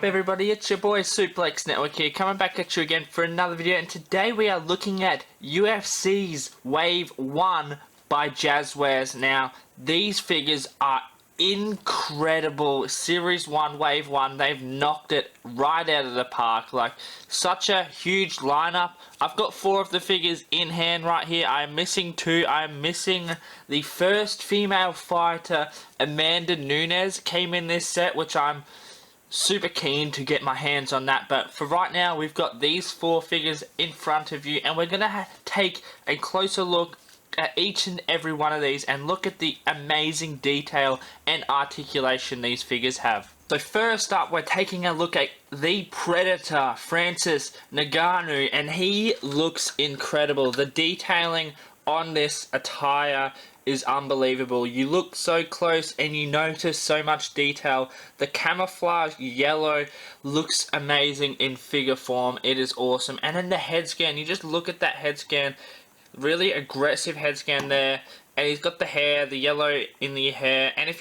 up everybody, it's your boy Suplex Network here, coming back at you again for another video, and today we are looking at UFC's Wave 1 by Jazwares. Now, these figures are incredible. Series 1, Wave 1, they've knocked it right out of the park. Like, such a huge lineup. I've got 4 of the figures in hand right here. I am missing 2. I am missing the first female fighter, Amanda Nunes, came in this set, which I'm super keen to get my hands on that. But for right now, we've got these 4 figures in front of you, and we're going to take a closer look at each and every one of these and look at the amazing detail and articulation these figures have. So first up, we're taking a look at the Predator, Francis Ngannou, and he looks incredible. The detailing on this attire is unbelievable. You look so close and you notice so much detail. The camouflage yellow looks amazing in figure form. It is awesome. And then the head scan, you just look at that head scan. Really aggressive head scan there. And he's got the hair, the yellow in the hair. And if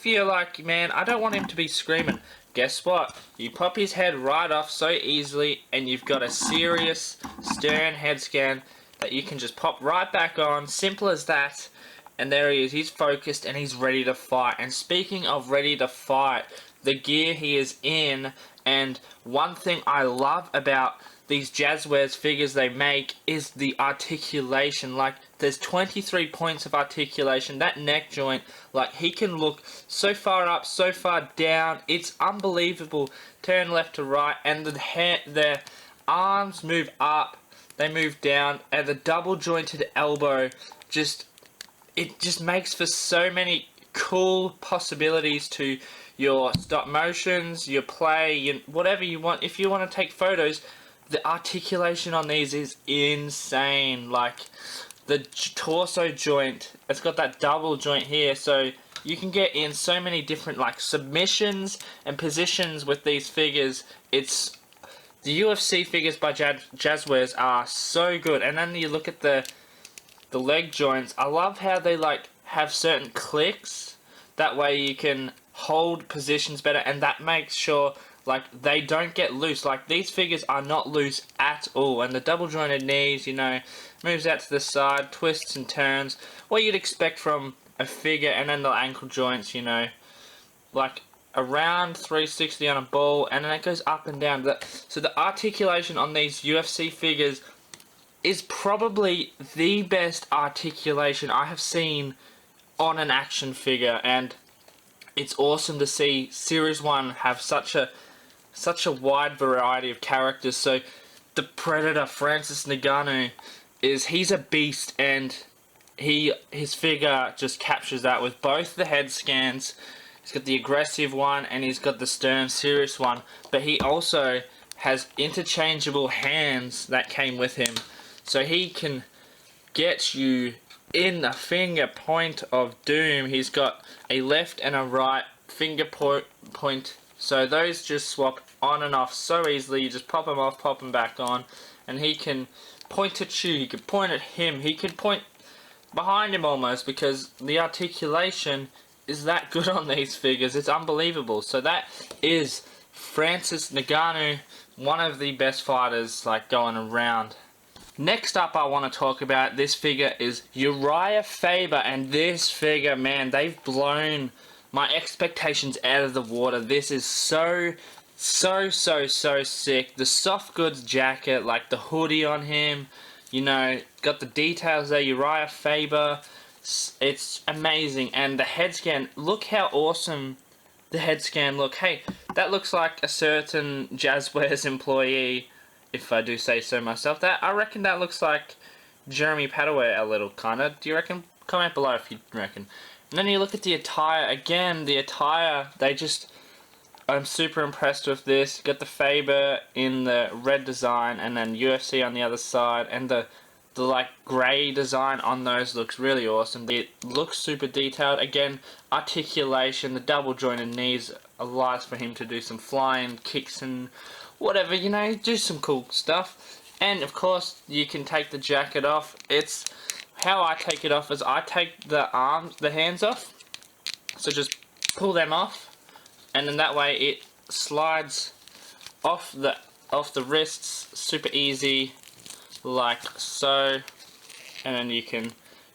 you're like, man, I don't want him to be screaming, guess what? You pop his head right off so easily, and you've got a serious, stern head scan that you can just pop right back on. Simple as that. And there he is. He's focused and he's ready to fight. And speaking of ready to fight, the gear he is in, and one thing I love about these Jazwares figures they make is the articulation. Like, there's 23 points of articulation. That neck joint, like, he can look so far up, so far down. It's unbelievable. Turn left to right, and the arms move up, they move down, and the double jointed elbow it just makes for so many cool possibilities to your stop motions, your play, whatever you want. If you want to take photos, the articulation on these is insane. Like, the torso joint, it's got that double joint here, so you can get in so many different, like, submissions and positions with these figures. The UFC figures by Jazwares are so good. And then you look at the leg joints. I love how they, like, have certain clicks. That way you can hold positions better, and that makes sure, like, they don't get loose. Like, these figures are not loose at all. And the double jointed knees, moves out to the side, twists and turns. What you'd expect from a figure. And then the ankle joints, like around 360 on a ball, and then it goes up and down. So the articulation on these UFC figures is probably the best articulation I have seen on an action figure, and it's awesome to see Series 1 have such a wide variety of characters. So the Predator, Francis Ngannou, he's a beast, and his figure just captures that with both the head scans. He's got the aggressive one and he's got the stern, serious one, but he also has interchangeable hands that came with him. So he can get you in the finger point of doom. He's got a left and a right finger point. So those just swap on and off so easily. You just pop them off, pop them back on. And he can point at you, he can point at him, he can point behind him almost, because the articulation is that good on these figures. It's unbelievable. So that is Francis Ngannou, one of the best fighters, like, going around. Next up, I want to talk about this figure is Uriah Faber, and this figure, man, they've blown my expectations out of the water. This is so sick. The soft goods jacket, like the hoodie on him, got the details there. Uriah Faber, it's amazing. And the head scan, look how awesome the head scan look. Hey, that looks like a certain Jazwares employee, if I do say so myself. I reckon that looks like Jeremy Padaway a little, kinda. Do you reckon? Comment below if you reckon. And then you look at the attire. Again, the attire, I'm super impressed with this. Got the Faber in the red design, and then UFC on the other side, and the like grey design on those looks really awesome. It looks super detailed. Again, articulation, the double jointed knees allows for him to do some flying kicks and whatever, do some cool stuff. And of course, you can take the jacket off. It's how I take it off is I take the hands off. So just pull them off, and then that way it slides off the wrists, super easy, like so. And then you can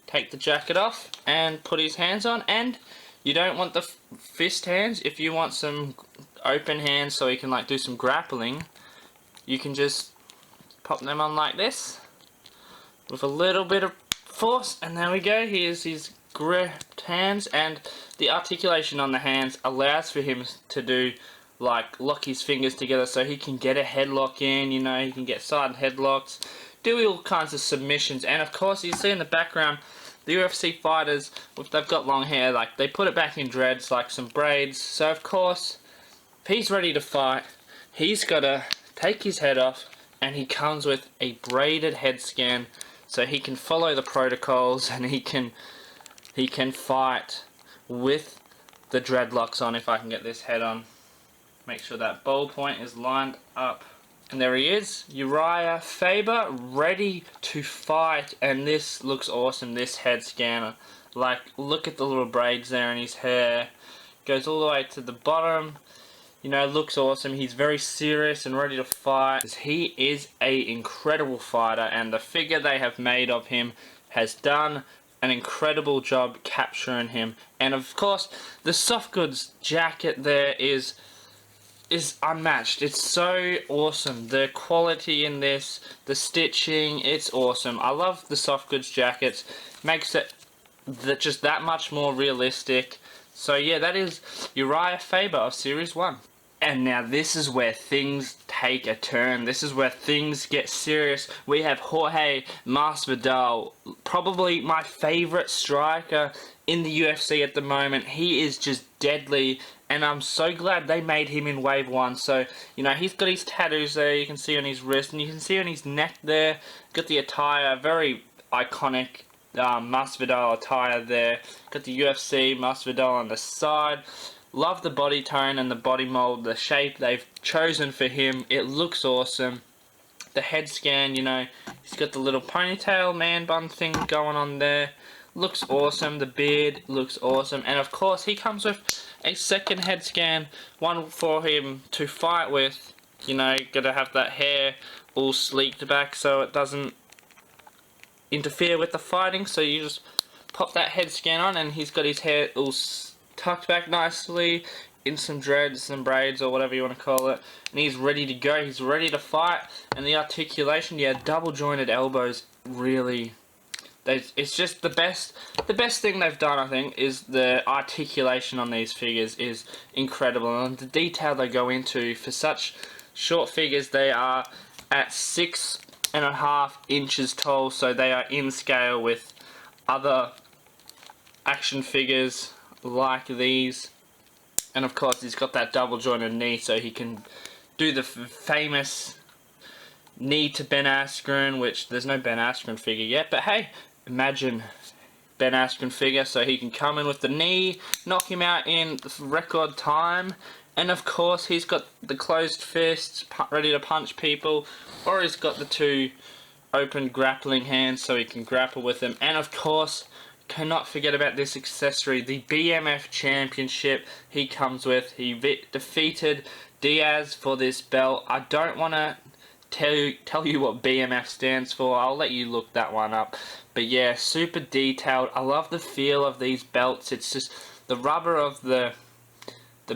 take the jacket off and put his hands on. And you don't want the fist hands. If you want some open hands so he can like do some grappling, you can just pop them on like this with a little bit of force, and there we go. Here's his gripped hands, and the articulation on the hands allows for him to do like lock his fingers together so he can get a headlock in, you know, he can get side headlocks, do all kinds of submissions. And of course, you see in the background the UFC fighters, if they've got long hair, like they put it back in dreads, like some braids. So of course, if he's ready to fight, he's got to take his head off, and he comes with a braided head scan so he can follow the protocols, and he can fight with the dreadlocks on. If I can get this head on, make sure that ball point is lined up. And there he is, Uriah Faber, ready to fight. And this looks awesome, this head scanner. Like, look at the little braids there in his hair. Goes all the way to the bottom. You know, looks awesome. He's very serious and ready to fight. He is an incredible fighter, and the figure they have made of him has done an incredible job capturing him. And of course, the soft goods jacket there is unmatched. It's so awesome. The quality in this, the stitching, it's awesome. I love the soft goods jackets. Makes it just that much more realistic. So yeah, that is Uriah Faber of Series 1. And now this is where things take a turn. This is where things get serious. We have Jorge Masvidal, probably my favorite striker in the UFC at the moment. He is just deadly, and I'm so glad they made him in Wave 1. So, you know, he's got his tattoos there, you can see on his wrist, and you can see on his neck there. Got the attire, very iconic Masvidal attire there. Got the UFC Masvidal on the side. Love the body tone and the body mold, the shape they've chosen for him. It looks awesome. The head scan, you know, he's got the little ponytail man bun thing going on there. Looks awesome. The beard looks awesome. And of course, he comes with a second head scan, one for him to fight with. You know, gotta have that hair all sleeked back so it doesn't interfere with the fighting. So you just pop that head scan on, and he's got his hair all tucked back nicely in some dreads, some braids, or whatever you want to call it, and he's ready to go. He's ready to fight. And the articulation, yeah, double jointed elbows, really, it's just the best thing they've done. I think is the articulation on these figures is incredible, and the detail they go into for such short figures. They are at 6.5 inches tall, so they are in scale with other action figures like these. And of course, he's got that double jointed knee, so he can do the famous knee to Ben Askren, which there's no Ben Askren figure yet, but hey, imagine Ben Askren figure. So he can come in with the knee, knock him out in record time. And of course, he's got the closed fists, ready to punch people, or he's got the two open grappling hands so he can grapple with them. And of course, cannot forget about this accessory, the BMF Championship he comes with. He defeated Diaz for this belt. I don't want to tell you what BMF stands for. I'll let you look that one up. But yeah, super detailed. I love the feel of these belts. It's just the rubber of the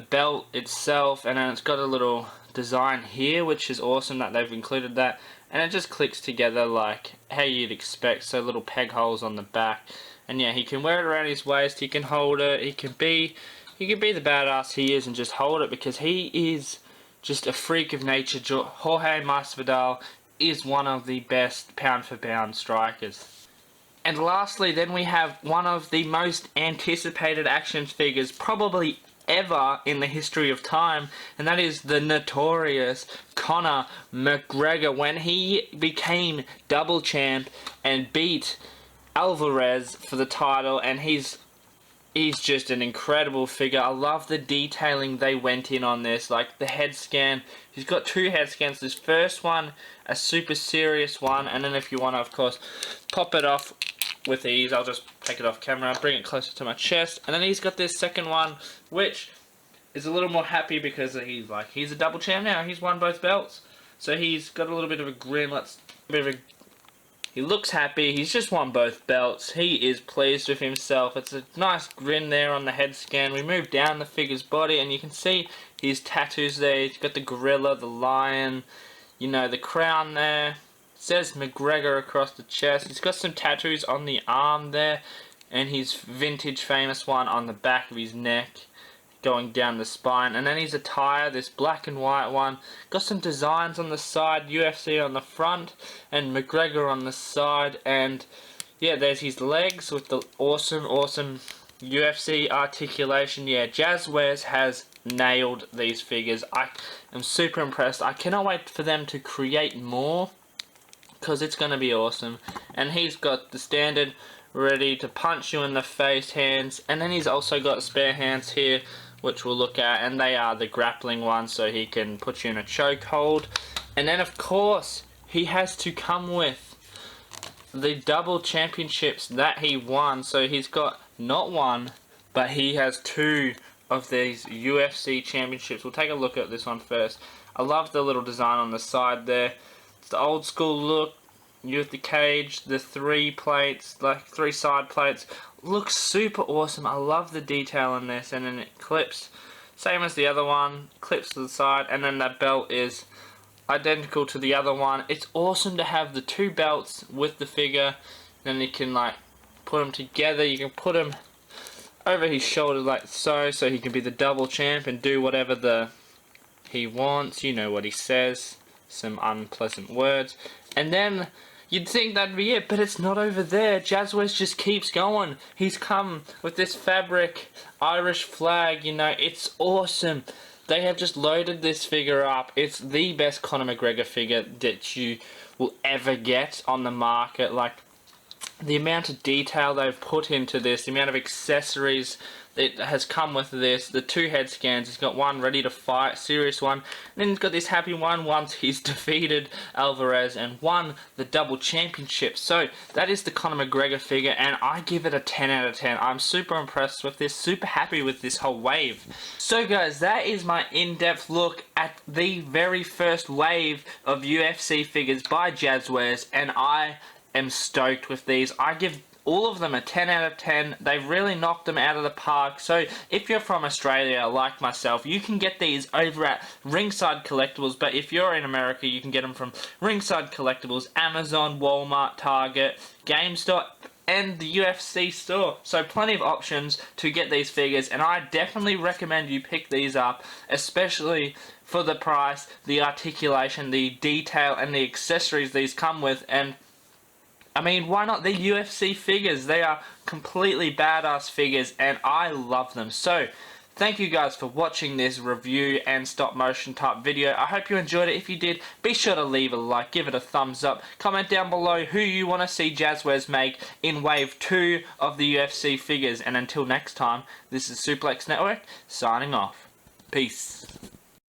belt itself, and then it's got a little design here, which is awesome that they've included that. And it just clicks together like how you'd expect. So little peg holes on the back. And yeah, he can wear it around his waist, he can hold it, he can be the badass he is and just hold it, because he is just a freak of nature. Jorge Masvidal is one of the best pound for pound strikers. And lastly, then we have one of the most anticipated action figures probably ever in the history of time, and that is the notorious Conor McGregor. When he became double champ and beat Alvarez for the title, and he's just an incredible figure. I love the detailing they went in on this, like the head scan. He's got two head scans. This first one, a super serious one, and then if you want to, of course, pop it off with ease, I'll just take it off camera, bring it closer to my chest, and then he's got this second one, which is a little more happy because he's a double champ now. He's won both belts, so he's got a little bit of a grin. He looks happy. He's just won both belts. He is pleased with himself. It's a nice grin there on the head scan. We move down the figure's body, and you can see his tattoos there. He's got the gorilla, the lion, you know, the crown there. It says McGregor across the chest. He's got some tattoos on the arm there, and his vintage famous one on the back of his neck, going down the spine. And then his attire, this black and white one, got some designs on the side, UFC on the front and McGregor on the side. And yeah, there's his legs with the awesome UFC articulation. Yeah, Jazwares has nailed these figures. I am super impressed. I cannot wait for them to create more, because it's going to be awesome. And he's got the standard ready to punch you in the face hands, and then he's also got spare hands here, which we'll look at, and they are the grappling ones, so he can put you in a chokehold. And then of course he has to come with the double championships that he won. So he's got not one, but he has two of these UFC championships. We'll take a look at this one first. I love the little design on the side there. It's the old school look. You have the cage, the three plates, like three side plates. Looks super awesome. I love the detail in this, and then it clips, same as the other one, clips to the side, and then that belt is identical to the other one. It's awesome to have the two belts with the figure. Then you can like put them together. You can put them over his shoulder like so he can be the double champ and do whatever he wants. You know what he says, some unpleasant words, and then you'd think that'd be it, but it's not over there. Jazwares just keeps going. He's come with this fabric Irish flag, you know, it's awesome. They have just loaded this figure up. It's the best Conor McGregor figure that you will ever get on the market. Like, the amount of detail they've put into this, the amount of accessories that has come with this, the two head scans. He's got one ready to fight, serious one. And then he's got this happy one once he's defeated Alvarez and won the double championship. So that is the Conor McGregor figure, and I give it a 10 out of 10. I'm super impressed with this, super happy with this whole wave. So guys, that is my in-depth look at the very first wave of UFC figures by Jazwares, and I am stoked with these. I give all of them a 10 out of 10. They've really knocked them out of the park. So if you're from Australia like myself, you can get these over at Ringside Collectibles. But if you're in America, you can get them from Ringside Collectibles, Amazon, Walmart, Target, GameStop, and the UFC store. So plenty of options to get these figures, and I definitely recommend you pick these up, especially for the price, the articulation, the detail, and the accessories these come with. And I mean, why not? The UFC figures, they are completely badass figures, and I love them. So, thank you guys for watching this review and stop motion type video. I hope you enjoyed it. If you did, be sure to leave a like, give it a thumbs up, comment down below who you want to see Jazwares make in Wave 2 of the UFC figures. And until next time, this is Suplex Network, signing off. Peace.